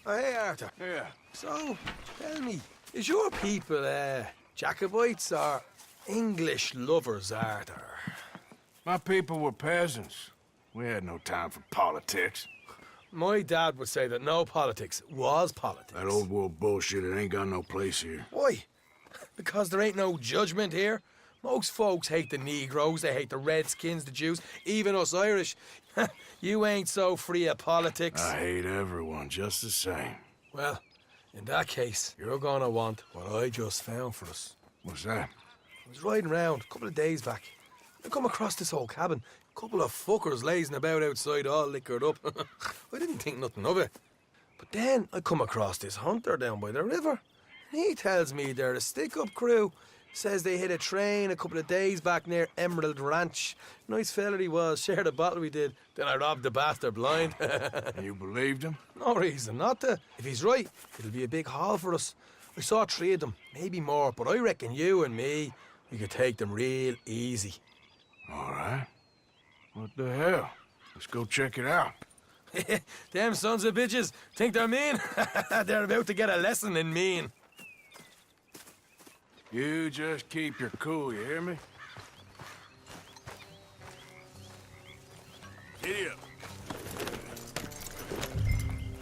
Oh, hey, Arthur. Yeah. So, tell me, is your people, Jacobites or English lovers, Arthur? My people were peasants. We had no time for politics. My dad would say that no politics was politics. That old world bullshit, it ain't got no place here. Why? Because there ain't no judgment here. Most folks hate the Negroes, they hate the Redskins, the Jews, even us Irish. You ain't so free of politics. I hate everyone just the same. Well, in that case, you're gonna want what I just found for us. What's that? I was riding around a couple of days back. I come across this old cabin. A couple of fuckers lazing about outside all liquored up. I didn't think nothing of it. But then I come across this hunter down by the river. And he tells me they're a stick-up crew. Says they hit a train a couple of days back near Emerald Ranch. Nice fella he was, shared a bottle we did. Then I robbed the bastard blind. And you believed him? No reason not to. If he's right, it'll be a big haul for us. I saw 3 of them, maybe more, but I reckon you and me, we could take them real easy. All right. What the hell? Let's go check it out. Them sons of bitches think they're mean. They're about to get a lesson in mean. You just keep your cool, you hear me? Giddy up.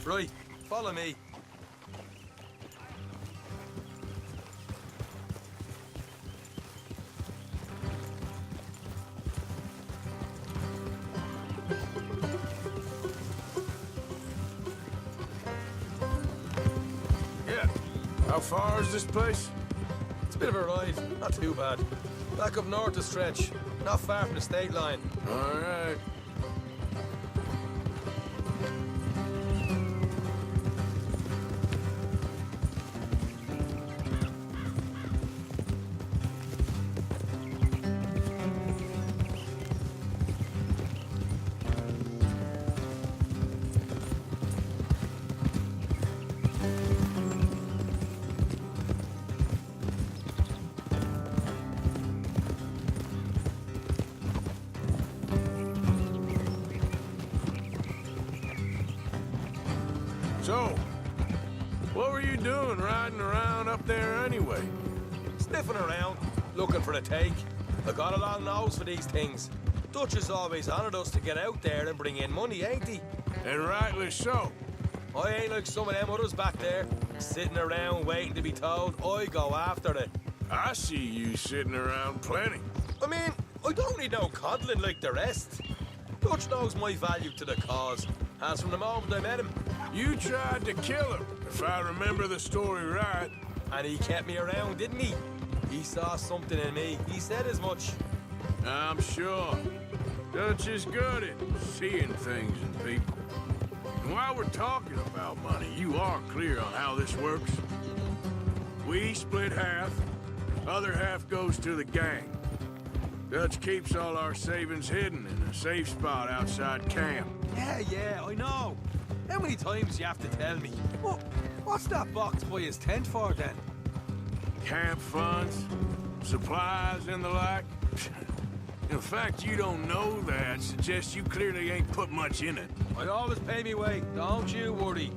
Right, follow me. Yeah. How far is this place? It's a bit of a ride, not too bad. Back up north a stretch, not far from the state line. All right. So, what were you doing riding around up there anyway? Sniffing around, looking for a take. I got a long nose for these things. Dutch has always honoured us to get out there and bring in money, ain't he? And rightly so. I ain't like some of them others back there, sitting around waiting to be told. I go after it. I see you sitting around plenty. I mean, I don't need no coddling like the rest. Dutch knows my value to the cause, as from the moment I met him. You tried to kill him, if I remember the story right. And he kept me around, didn't he? He saw something in me. He said as much. I'm sure. Dutch is good at seeing things in people. And while we're talking about money, you are clear on how this works? We split half, other half goes to the gang. Dutch keeps all our savings hidden in a safe spot outside camp. Yeah, I know. How many times you have to tell me? What's that box by his tent for, then? Camp funds, supplies, and the like. In fact, you don't know that suggests you clearly ain't put much in it. I always pay me way, don't you worry.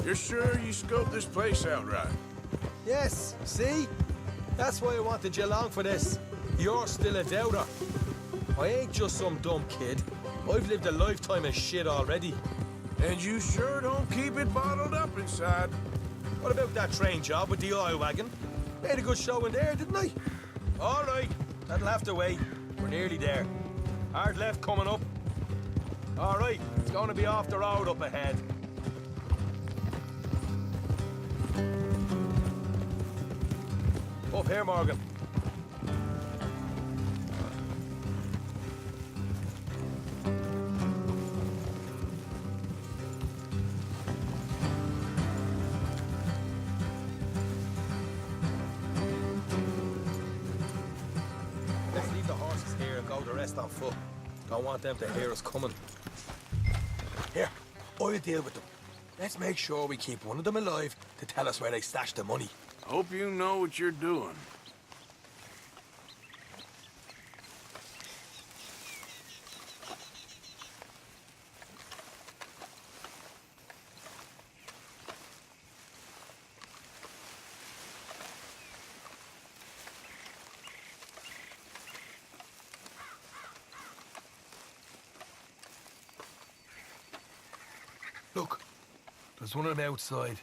You're sure you scoped this place out right? Yes, see? That's why I wanted you along for this. You're still a doubter. I ain't just some dumb kid. I've lived a lifetime of shit already. And you sure don't keep it bottled up inside. What about that train job with the oil wagon? Made a good show in there, didn't I? All right, that'll have to wait. We're nearly there. Hard left coming up. All right, it's going to be off the road up ahead. Up here, Morgan. on foot. Don't want them to hear us coming. Here, I'll deal with them. Let's make sure we keep one of them alive to tell us where they stashed the money. Hope you know what you're doing. Look, there's one of them outside.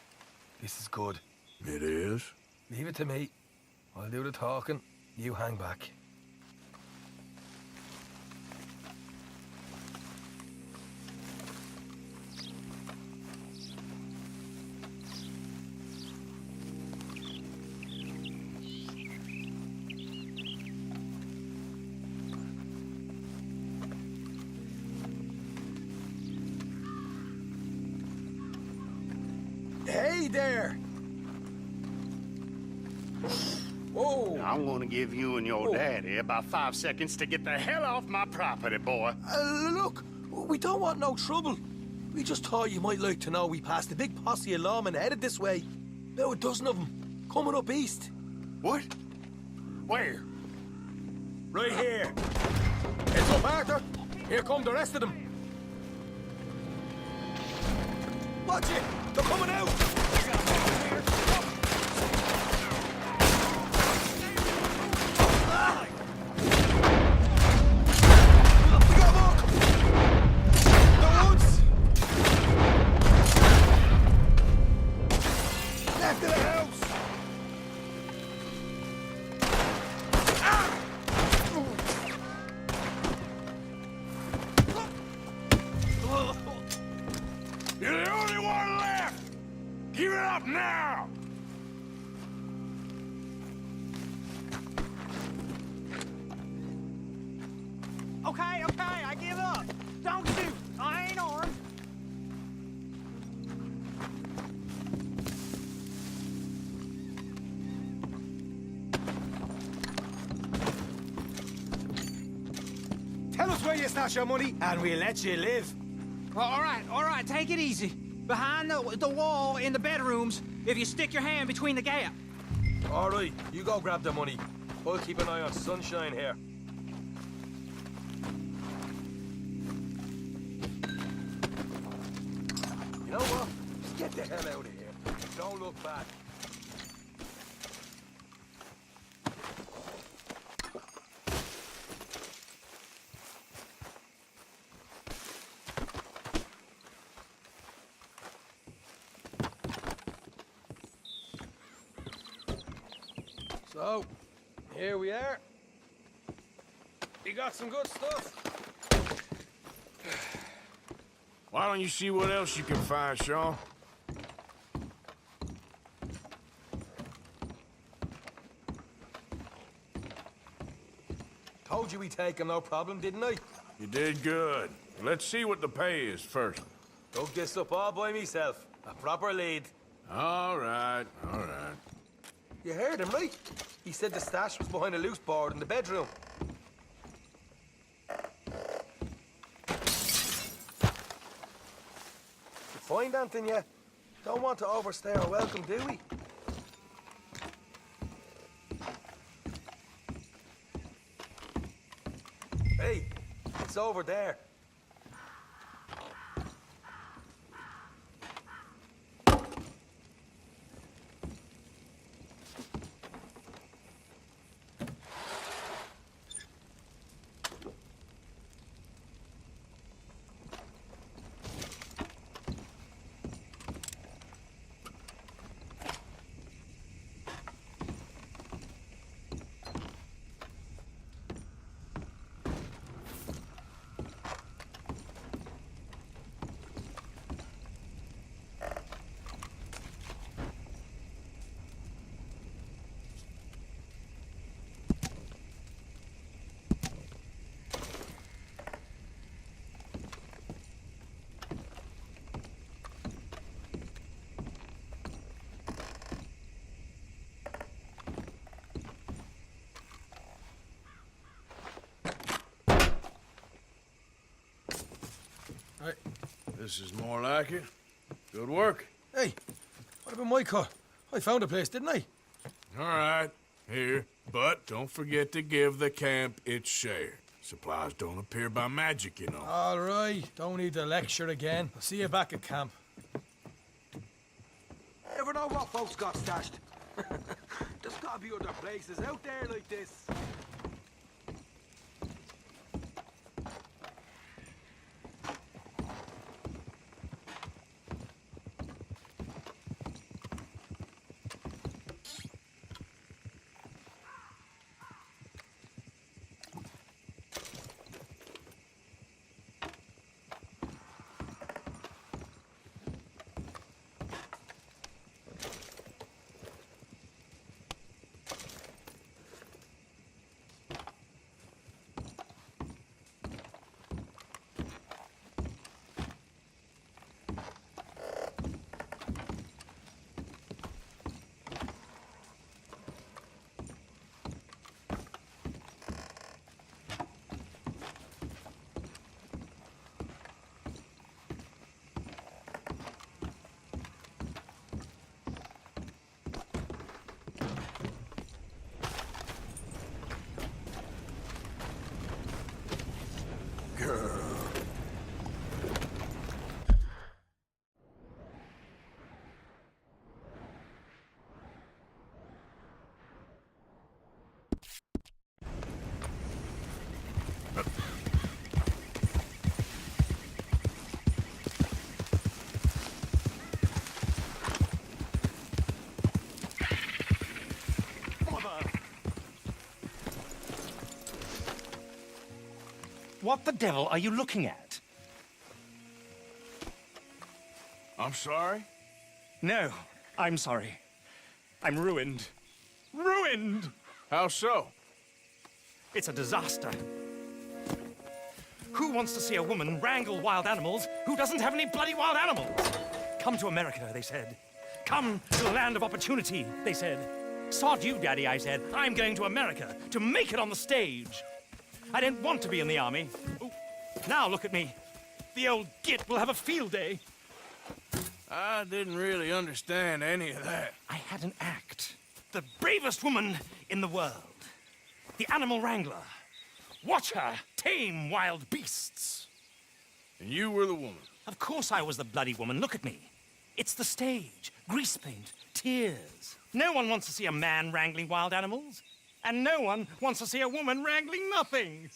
This is good. It is? Leave it to me. I'll do the talking. You hang back. Hey there! Whoa! I'm gonna give you and your daddy about 5 seconds to get the hell off my property, boy. Look, we don't want no trouble. We just thought you might like to know we passed a big posse of lawmen headed this way. About a dozen of them, coming up east. What? Where? Right here. Heads up, Arthur. Here come the rest of them. Watch it! They're coming out! You're the only one left! Give it up now! Okay, I give up. Don't shoot. I ain't armed. Tell us where you stash your money, and we'll let you live. All right, take it easy. Behind the wall in the bedrooms, if you stick your hand between the gap. All right, you go grab the money. We'll keep an eye on Sunshine here. You know what? Just get the hell out of here. Don't look back. So, here we are. You got some good stuff. Why don't you see what else you can find, Sean? Told you we'd take him, no problem, didn't I? You did good. Let's see what the pay is first. Dug this up all by myself. A proper lead. All right, all right. You heard him, right? He said the stash was behind a loose board in the bedroom. You find anything yet? Don't want to overstay our welcome, do we? Hey, it's over there. This is more like it. Good work. Hey, what about my cut? I found a place, didn't I? All right, here. But don't forget to give the camp its share. Supplies don't appear by magic, you know. All right, don't need to lecture again. I'll see you back at camp. Never know what folks got stashed. There's gotta be other places out there like this. What the devil are you looking at? I'm sorry? No, I'm sorry. I'm ruined. Ruined! How so? It's a disaster. Who wants to see a woman wrangle wild animals who doesn't have any bloody wild animals? Come to America, they said. Come to the land of opportunity, they said. Sod you, Daddy, I said. I'm going to America to make it on the stage. I didn't want to be in the army. Ooh, now look at me. The old git will have a field day. I didn't really understand any of that. I had an act. The bravest woman in the world. The animal wrangler. Watch her tame wild beasts. And you were the woman. Of course I was the bloody woman. Look at me. It's the stage. Grease paint. Tears. No one wants to see a man wrangling wild animals. And no one wants to see a woman wrangling nothing.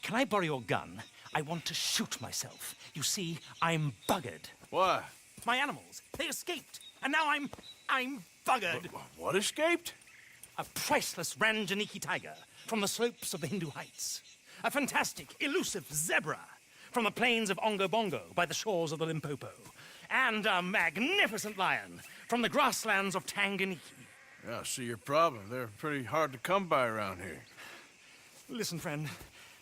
Can I borrow your gun? I want to shoot myself. You see, I'm buggered. Why? My animals, they escaped. And now I'm buggered. What escaped? A priceless Ranjaniki tiger from the slopes of the Hindu Heights. A fantastic, elusive zebra from the plains of Ongo Bongo by the shores of the Limpopo. And a magnificent lion from the grasslands of Tanganyika. Yeah, I see your problem. They're pretty hard to come by around here. Listen, friend,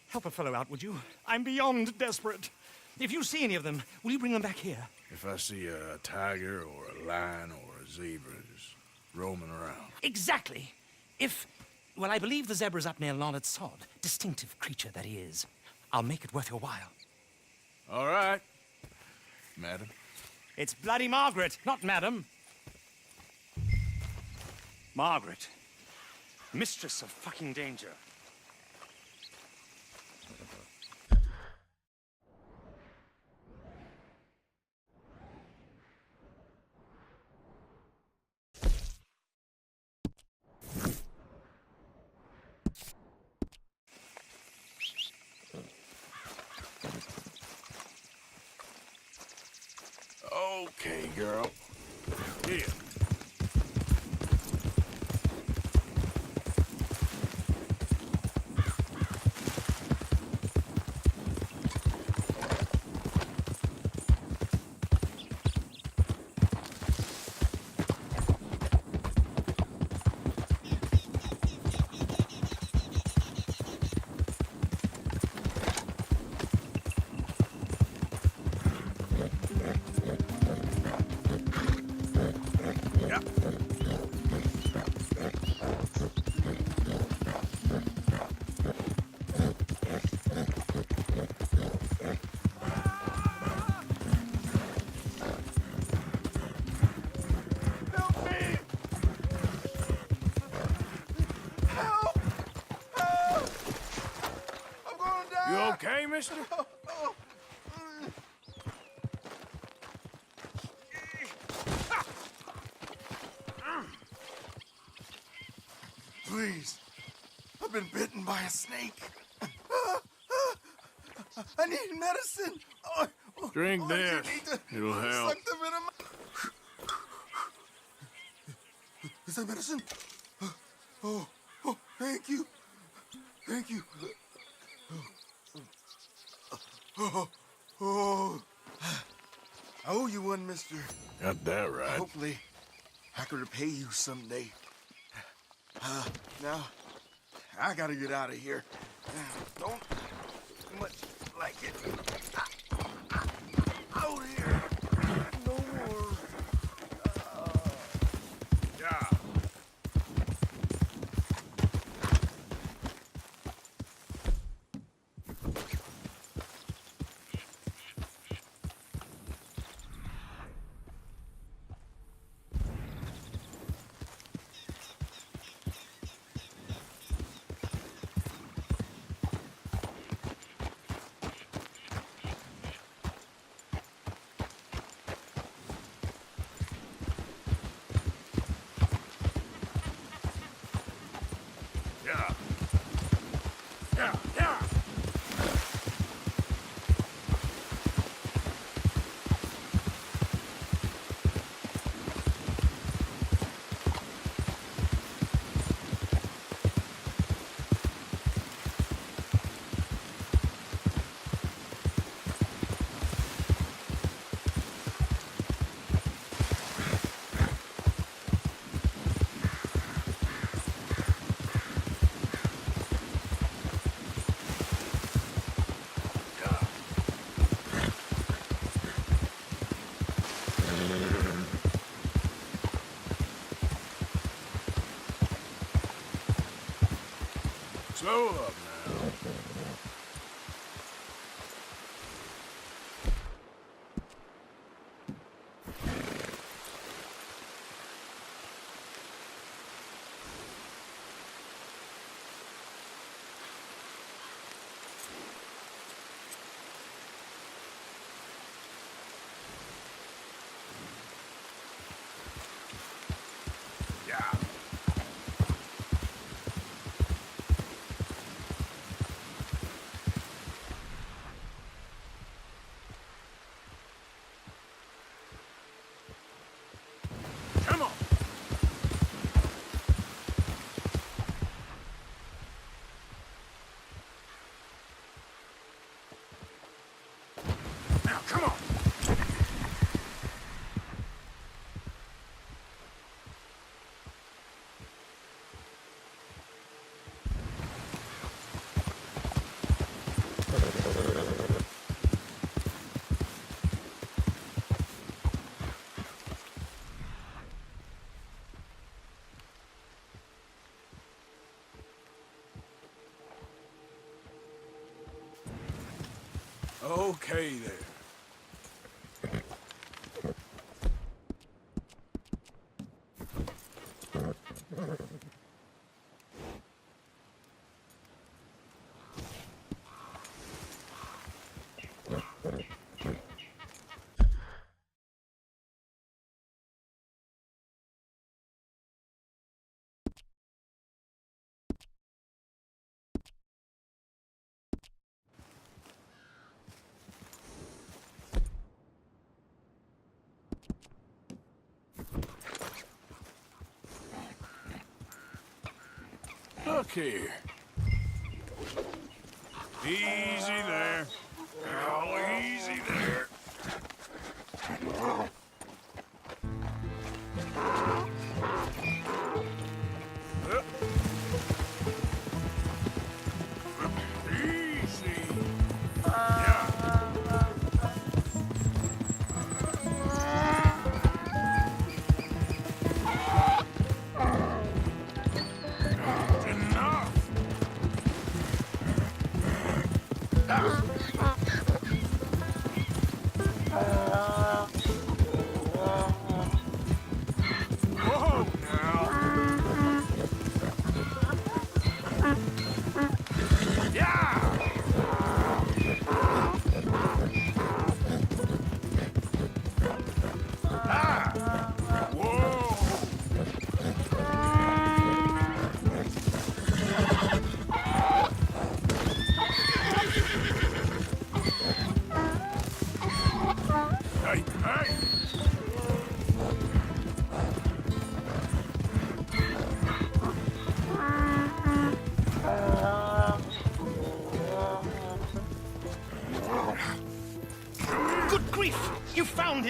help a fellow out, would you? I'm beyond desperate. If you see any of them, will you bring them back here? If I see a tiger or a lion or a zebra just roaming around. Exactly. Well, I believe the zebra's up near Larned Sod. Distinctive creature that he is. I'll make it worth your while. All right, madam. It's bloody Margaret, not madam. Margaret. Mistress of fucking danger. Okay, girl. Here. okay, mister? Please. I've been bitten by a snake. I need medicine. Drink you this. need to It'll help. suck the venom. Is that medicine? Oh, thank you. Thank you. Oh. I owe you one, mister. Got that right. Hopefully, I could repay you someday. Now, I gotta get out of here. Don't too much like it. Out here. No more. Yeah. Yeah. Yeah, yeah. Slow up now. Yeah. Come on. Now, come on. Okay there. Look here. Easy there. Oh, easy there. Easy. Yeah. Enough.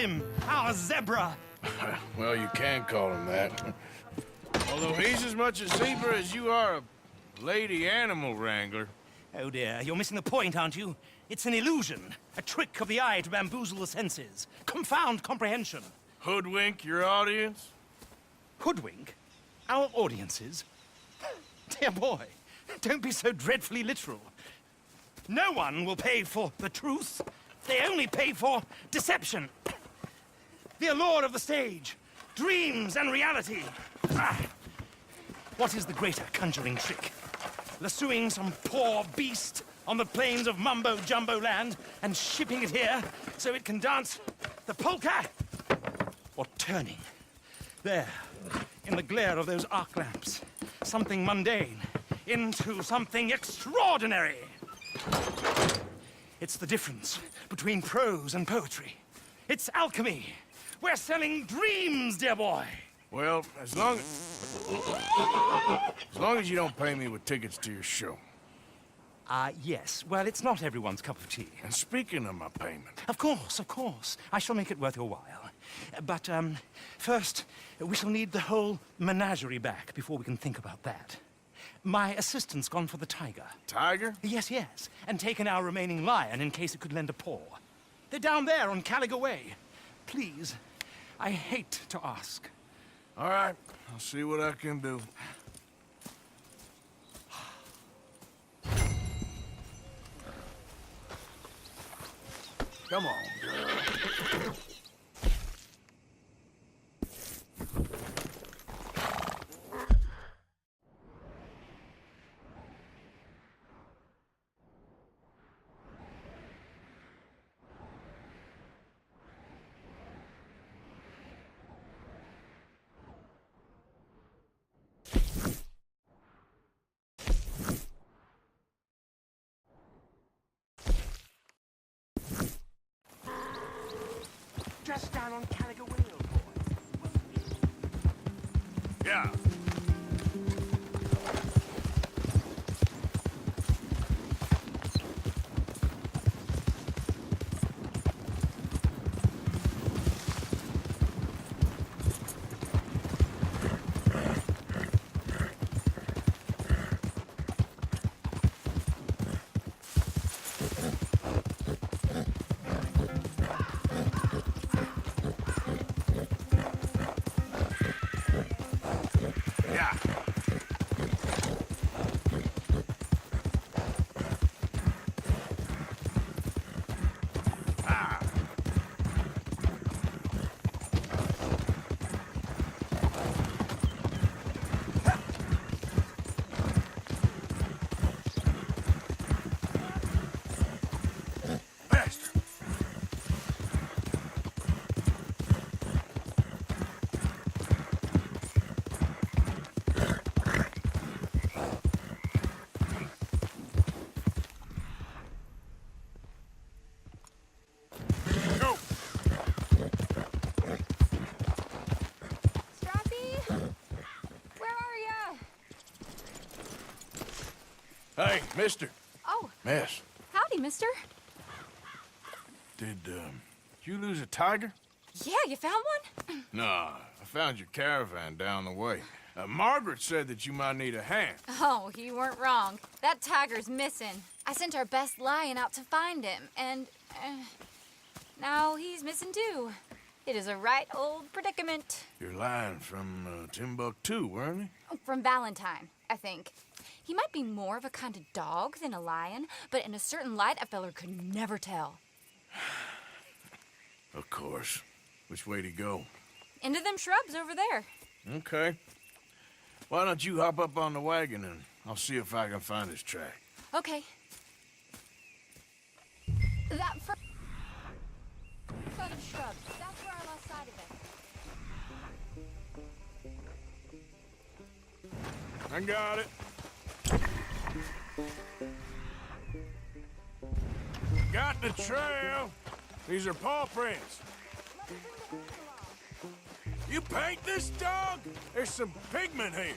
him, our zebra. Well, you can call him that. Although he's as much a zebra as you are a lady animal wrangler. Oh dear, you're missing the point, aren't you? It's an illusion, a trick of the eye to bamboozle the senses, confound comprehension. Hoodwink your audience? Hoodwink? Our audiences? Dear boy, don't be so dreadfully literal. No one will pay for the truth. They only pay for deception. The allure of the stage, dreams and reality. Ah. What is the greater conjuring trick? Lassoing some poor beast on the plains of mumbo-jumbo land and shipping it here so it can dance the polka? Or turning, there, in the glare of those arc lamps, something mundane into something extraordinary? It's the difference between prose and poetry. It's alchemy. We're selling dreams, dear boy. Well, as long as you don't pay me with tickets to your show. Yes. Well, it's not everyone's cup of tea. And speaking of my payment, Of course. I shall make it worth your while. But, first, we shall need the whole menagerie back before we can think about that. My assistant's gone for the tiger. Tiger? Yes, and taken our remaining lion in case it could lend a paw. They're down there on Caliga Way. Please, I hate to ask. All right, I'll see what I can do. Come on, girl. Just down on Caliga Way, old boy. Yeah. Hey, mister. Oh, Miss, howdy, mister. did you lose a tiger? Yeah, you found one? Nah, I found your caravan down the way. Margaret said that you might need a hand. Oh, you weren't wrong. That tiger's missing. I sent our best lion out to find him, and now he's missing too. It is a right old predicament. You're lying from Timbuktu, weren't you? From Valentine, I think. He might be more of a kind of dog than a lion, but in a certain light, a feller could never tell. Of course. Which way to go? Into them shrubs over there. Okay. Why don't you hop up on the wagon and I'll see if I can find his track. Okay. That first set of shrubs, that's where I lost sight of it. I got it. Got the trail. These are paw prints. You paint this dog? There's some pigment here.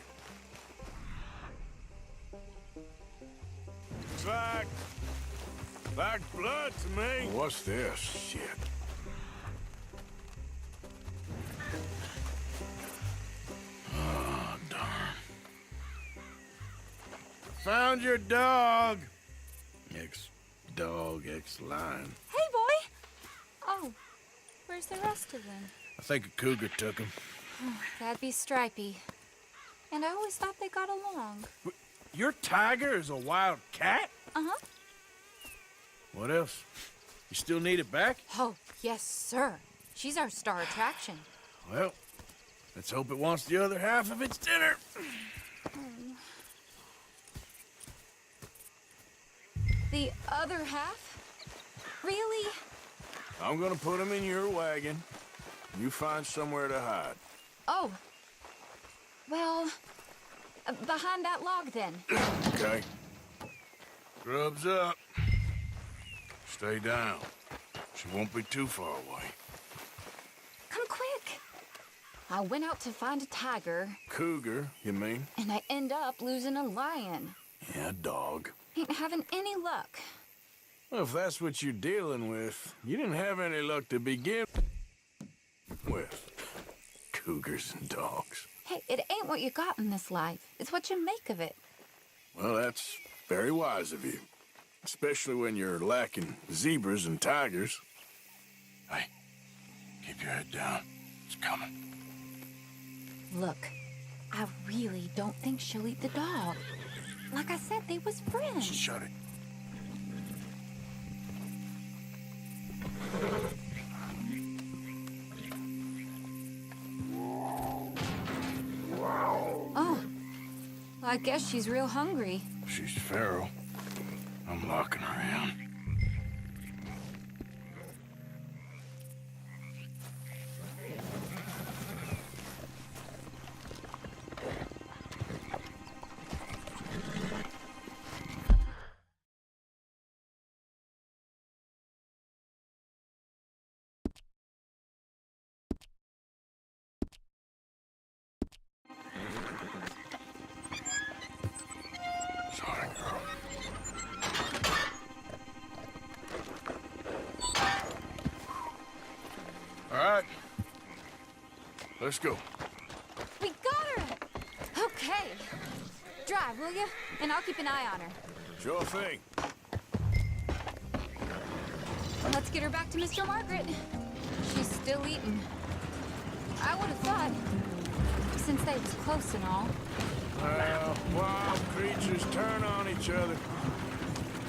Looks like blood to me. What's this? Shit. found your dog. Ex-dog, ex-lion. Hey, boy! Oh, where's the rest of them? I think a cougar took him. That'd be Stripey. And I always thought they got along. Your tiger is a wild cat? Uh-huh. What else? You still need it back? Oh, yes, sir. She's our star attraction. Well, let's hope it wants the other half of its dinner. The other half? Really? I'm gonna put him in your wagon. You find somewhere to hide. Oh. Well, behind that log, then. Okay. Grub's up. Stay down. She won't be too far away. Come quick. I went out to find a tiger. Cougar, you mean? And I end up losing a lion. Yeah, dog. Ain't having any luck. Well, if that's what you're dealing with, you didn't have any luck to begin with. Cougars and dogs. Hey, it ain't what you got in this life. It's what you make of it. Well, that's very wise of you. Especially when you're lacking zebras and tigers. Hey, keep your head down. It's coming. Look, I really don't think she'll eat the dog. Like I said, they was friends. Shut it. Oh, I guess she's real hungry. She's feral. I'm locking her in. Sorry, girl. All right. Let's go. We got her! Okay. Drive, will you? And I'll keep an eye on her. Sure thing. Let's get her back to Mr. Margaret. She's still eating. I would have thought, since they was close and all. Well, wild creatures turn on each other.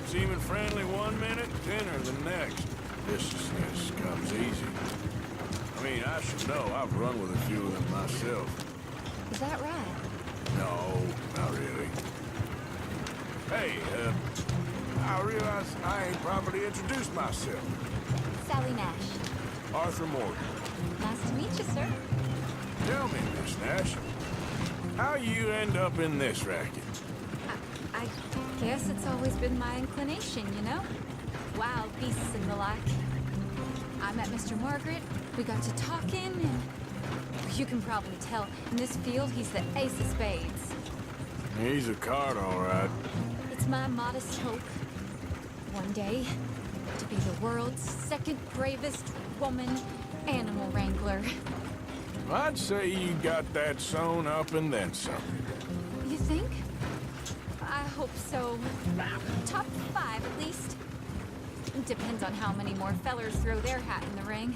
Seeming friendly one minute, dinner the next. Viciousness comes easy. I mean, I should know. I've run with a few of them myself. Is that right? No, not really. Hey, I realize I ain't properly introduced myself. Sally Nash. Arthur Morgan. Nice to meet you, sir. Tell me, Miss Nash, how you end up in this racket? I guess it's always been my inclination, you know? Wild beasts and the like. I met Mr. Margaret, we got to talking, and you can probably tell, in this field, he's the ace of spades. He's a card, all right. It's my modest hope, one day, to be the world's second bravest woman animal wrangler. I'd say you got that sewn up and then some. You think? I hope so. Top 5, at least. Depends on how many more fellers throw their hat in the ring.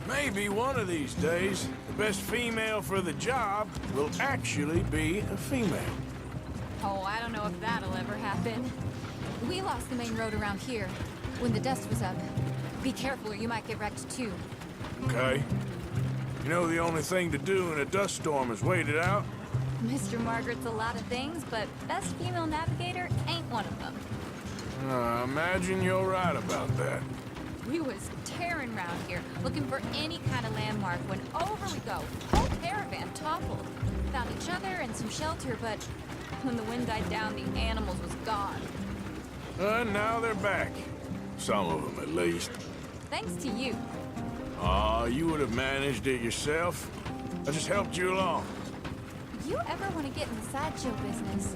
Maybe one of these days, the best female for the job will actually be a female. Oh, I don't know if that'll ever happen. We lost the main road around here when the dust was up. Be careful or you might get wrecked too. Okay. You know the only thing to do in a dust storm is wait it out? Mr. Margaret's a lot of things, but best female navigator ain't one of them. I imagine you're right about that. We was tearing around here, looking for any kind of landmark when over we go. Whole caravan toppled. Found each other and some shelter, but when the wind died down, the animals was gone. And now they're back. Some of them, at least. Thanks to you. Aw, you would have managed it yourself. I just helped you along. You ever want to get in the sideshow business?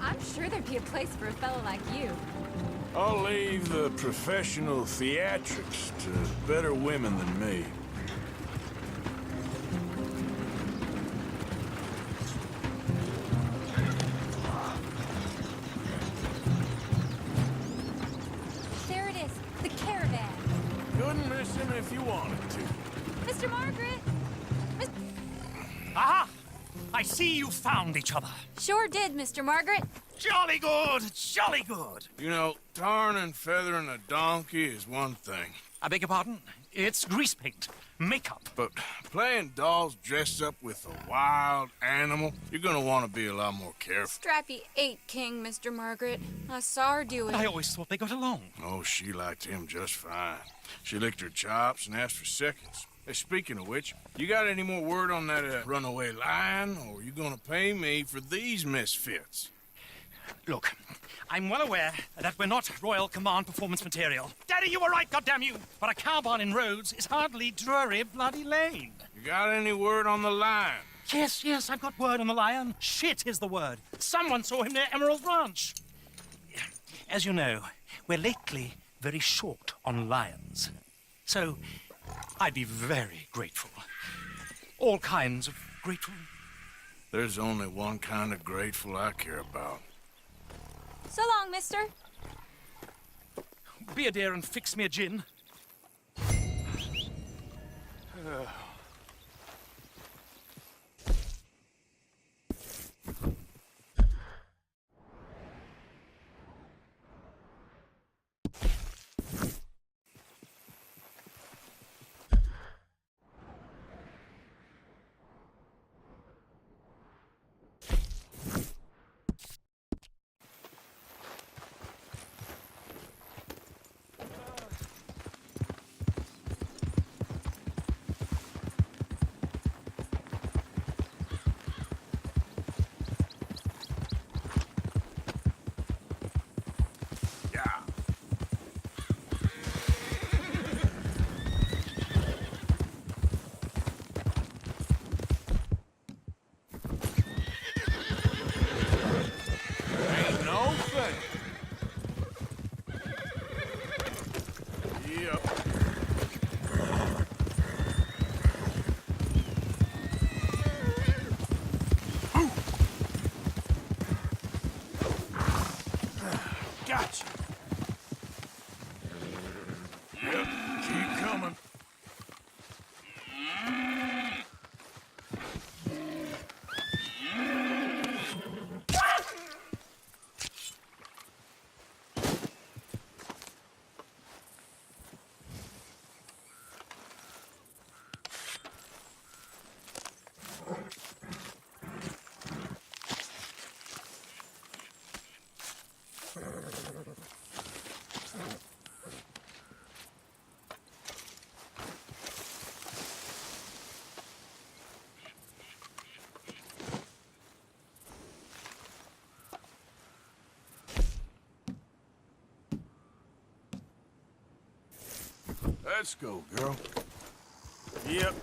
I'm sure there'd be a place for a fellow like you. I'll leave the professional theatrics to better women than me. if you wanted to. Mr. Margaret! Aha! I see you found each other. Sure did, Mr. Margaret. Jolly good, jolly good. You know, tarring and feathering a donkey is one thing. I beg your pardon? It's grease paint, makeup. But playing dolls dressed up with a wild animal, you're gonna want to be a lot more careful. Strappy ate King, Mr. Margaret. I saw her do it. I always thought they got along. Oh, she liked him just fine. She licked her chops and asked for seconds. Hey, speaking of which, you got any more word on that runaway lion, or are you gonna pay me for these misfits? Look, I'm well aware that we're not Royal Command performance material. Daddy, you were right, goddamn you! But a cow barn in Rhodes is hardly Drury Bloody Lane. You got any word on the lion? Yes, I've got word on the lion. Shit is the word. Someone saw him near Emerald Ranch. As you know, we're lately very short on lions. So, I'd be very grateful. All kinds of grateful. There's only one kind of grateful I care about. So long, mister. Be a dear and fix me a gin. Gotcha. Yep, keep coming. Let's go, girl. Yep.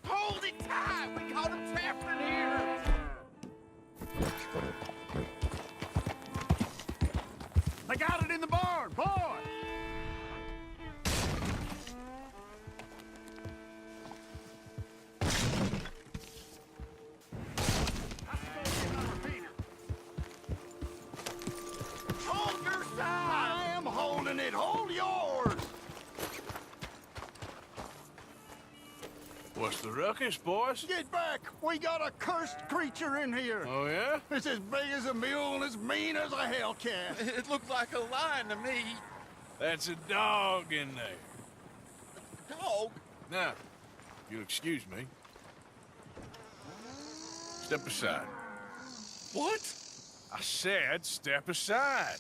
Hold it tight! We caught him trapped in here! They got it in the barn, boy! Hold your side! I am holding it. Hold yours! What's the ruckus, boys? Get back! We got a cursed creature in here. Oh, yeah? It's as big as a mule and as mean as a hellcat. It looked like a lion to me. That's a dog in there. Dog? Now, you'll excuse me. Step aside. What? I said step aside.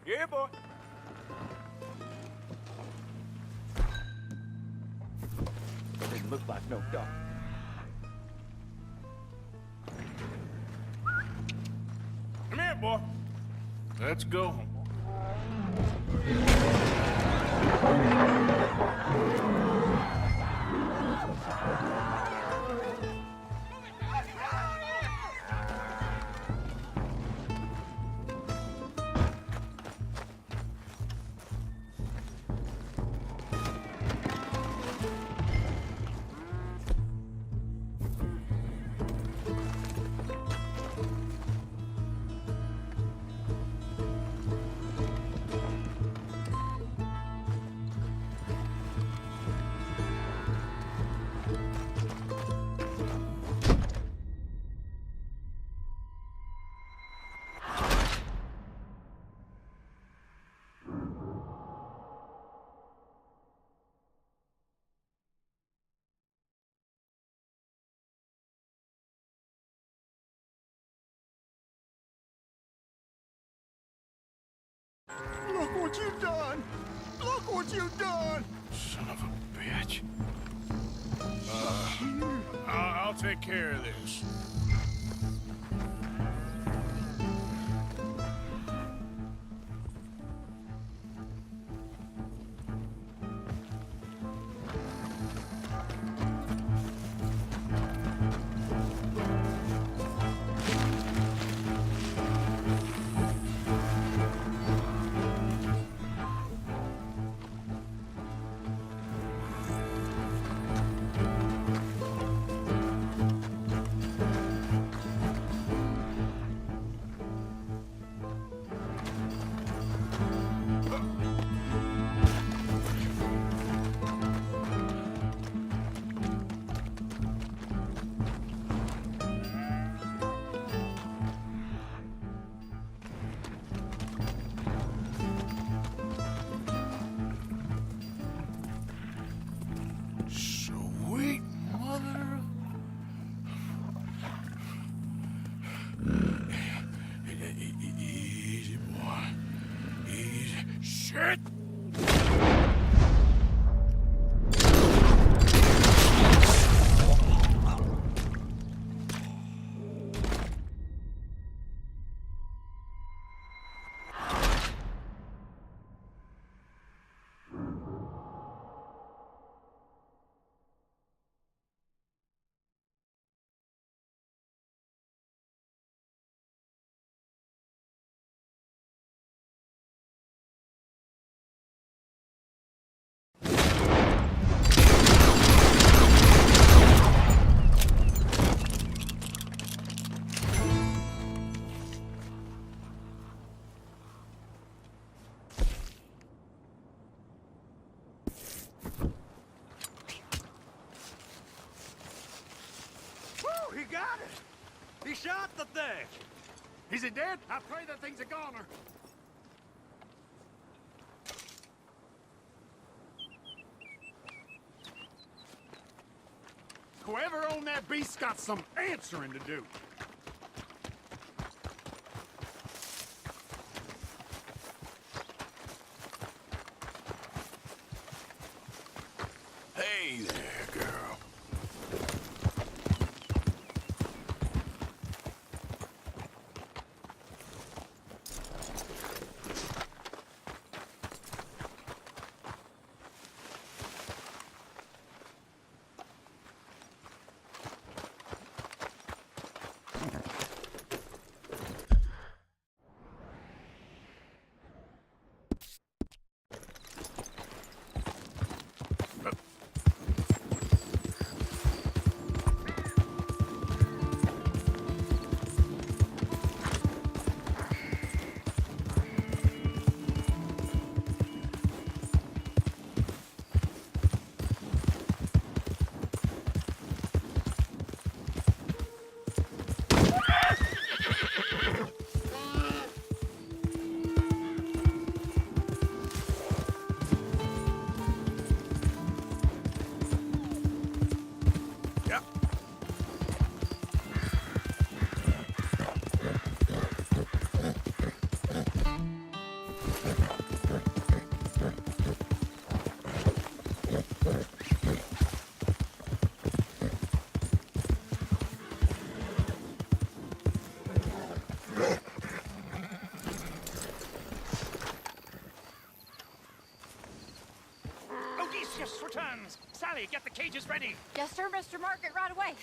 Yeah, boy. Didn't look like no dog. Come here, boy. Let's go home. Look what you've done! Look what you've done! Son of a bitch. I'll take care of this. Sweet mother. Easy, boy. Easy. Shit! He got it! He shot the thing! Is he dead? I pray that thing's a goner. Whoever owned that beast's got some answering to do. Hey there, girl. Odysseus returns. Sally, get the cages ready. Yes, sir, Mr. Margaret, right away.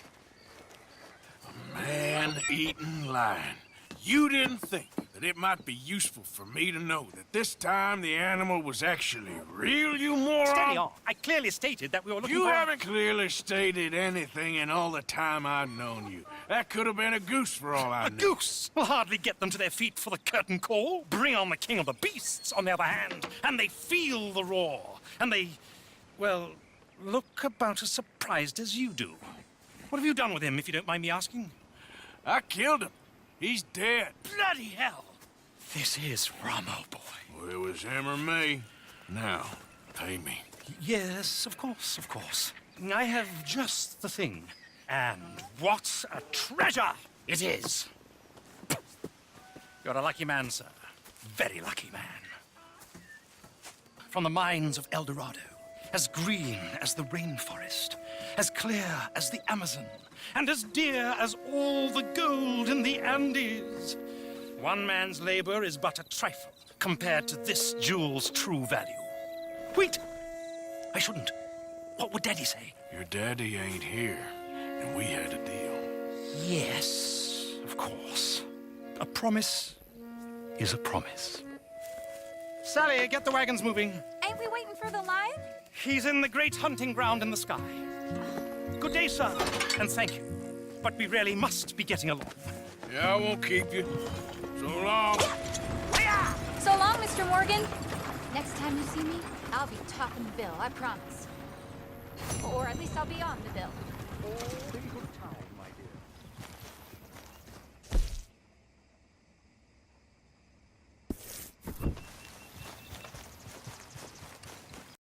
Man-eating lion. You didn't think that it might be useful for me to know that this time the animal was actually real, you moron? Steady on. I clearly stated that we were looking You for... haven't clearly stated anything in all the time I've known you. That could have been a goose for all I A knew. goose will hardly get them to their feet for the curtain call. Bring on the king of the beasts, on the other hand, and they feel the roar. And they, well, look about as surprised as you do. What have you done with him, if you don't mind me asking? I killed him. He's dead. Bloody hell! This is Ramo, boy. Well, it was him or me. Now, pay me. Yes, of course, of course. I have just the thing. And what a treasure it is! You're a lucky man, sir. Very lucky man. from the mines of El Dorado, as green as the rainforest, as clear as the Amazon, and as dear as all the gold in the Andes. One man's labor is but a trifle compared to this jewel's true value. Wait! I shouldn't. What would Daddy say? Your daddy ain't here, and we had a deal. Yes, of course. A promise is a promise. Sally, get the wagons moving. Ain't we waiting for the lion? He's in the great hunting ground in the sky. Good day, sir, and thank you. But we really must be getting along. Yeah, I won't keep you. So long. So long, Mr. Morgan. Next time you see me, I'll be topping the bill, I promise. Or at least I'll be on the bill. All in good time.